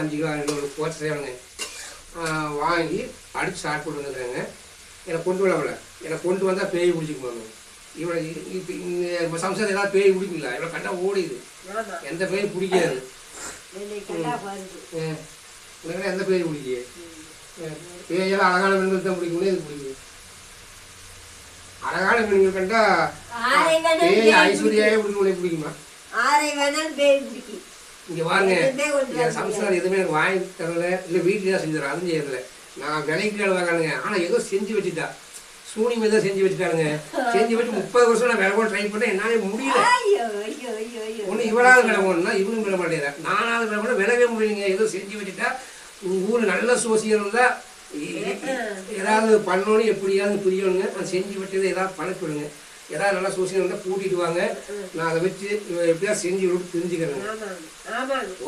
5 kilo 2 போச்சு செய்வாங்க. வாங்கி அடித்து ஸ்டார்ட் போட்டு வந்துருக்காங்க. எனக்கு கொண்டு வரல, எனக்கு கொண்டு வந்தால் பேய் பிடிச்சிக்குமாங்க. இவ்வளோ இப்போ சம்சாரம் ஏதாவது பேய் பிடிக்குங்களா? இவ்வளோ கண்டா ஓடிது, எந்த பேயும் பிடிக்காது. எந்த பேய் பிடிக்கு? பேயெல்லாம் அழகான பெண்கள் தான் பிடிக்கும்னே இது பிடிக்கும். அழகான பெண்கள் கண்டா பேய் ஐஸ்வர்யாவே பிடிக்கும். பிடிக்குமா? இங்க பாருங்க, என் சம்சாரம் எதுவுமே எனக்கு வாங்கி தரல, இல்லை வீட்டில் தான் செஞ்சிடறேன், அதுவும் செய்யறதில்ல. நான் விலைக்கு வேலை வாங்கானுங்க, ஆனால் ஏதோ செஞ்சு வச்சுட்டா, சூனியமே தான் செஞ்சு வச்சுட்டானுங்க. செஞ்சு வச்சு 30 வருஷம் நான் விலை கூட ட்ரை பண்ணேன், என்னாலே முடியல. ஒன்று இவளாவது விலை போடணும்னா இவனும் விட மாட்டேங்கிறேன், நானாவது விலை போட விலவே முடியலைங்க. ஏதோ செஞ்சு வச்சுட்டா. உங்கள் ஊரில் நல்ல சோசியல் இருந்தால் ஏதாவது பண்ணணும், எப்படியாவது புரியணுங்க. நான் செஞ்சு வச்சதை ஏதாவது பழக்கிவிடுங்க. ஏதாவது நல்லா சோசியல் இருந்தால் கூட்டிகிட்டு வாங்க, நான் அதை வச்சு எப்படியா செஞ்சு விட்டு தெரிஞ்சுக்கிறேங்க.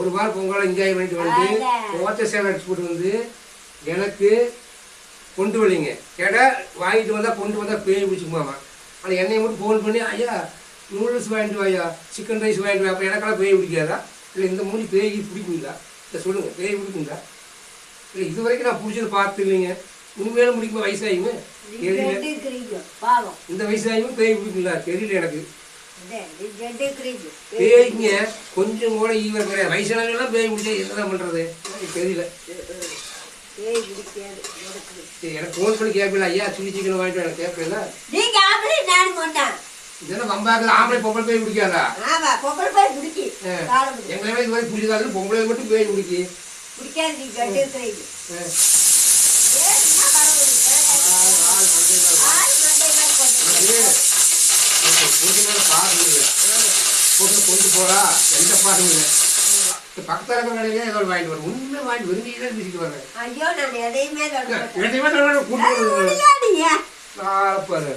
ஒரு வாரம் பொங்கலை என்ஜாய் பண்ணிட்டு வந்துட்டு ஓட்ட சேலை அடிச்சு போட்டு வந்து எனக்கு கொண்டு வரலைங்க. கேட்டால் வாங்கிட்டு வந்தால் கொண்டு வந்தால் பேய் பிடிச்சிக்குமாமா. ஆனால் என்னை மட்டும் ஃபோன் பண்ணி, ஐயா நூடுல்ஸ் வாங்கிட்டு வாயா, சிக்கன் ரைஸ் வாங்கிட்டு வா. அப்போ எனக்கெல்லாம் பேய் பிடிக்காதா? இல்லை இந்த மூணு பேய் பிடிக்குங்களா? இல்லை சொல்லுங்கள், பேய் பிடிக்குங்களா? இல்லை இது வரைக்கும் நான் பிடிச்சது பார்த்து இல்லைங்க. உண்மையிலும் பிடிக்குமா? வயசாகிங்க தெரியல, இந்த வயசாகியும் பேய் பிடிக்குங்களா தெரியல எனக்கு. பேய்ங்க கொஞ்சம் கூட ஈவர் கிடையாது. வயசானவங்கெல்லாம் பேய் பிடிச்சா என்னதான் பண்ணுறது தெரியல. எனக்கு ஃபோன் பண்ணி கேட்பல, ஐயா சில்லி சிக்கன் வாங்கிட்டு எனக்கு கேட்பல. இதெல்லாம் வம்பாக்கல, ஆம்பளை பொம்பளை பேய் பிடிக்காதா? எங்களை இது வரைக்கும் பிடிக்காது, பொம்பளை மட்டும் பேய் பிடிக்கி. கொண்டு போறா எந்த பாட்டும் இல்லை. பக்கத்துல இருக்க கடையிலே ஏதோ வாங்கிட்டு வரேன், உண்மை வாங்கிட்டு விரும்பிதான் வீசிட்டு வரேன். ஐயோ நான் எதையுமே கூட்டு பாரு.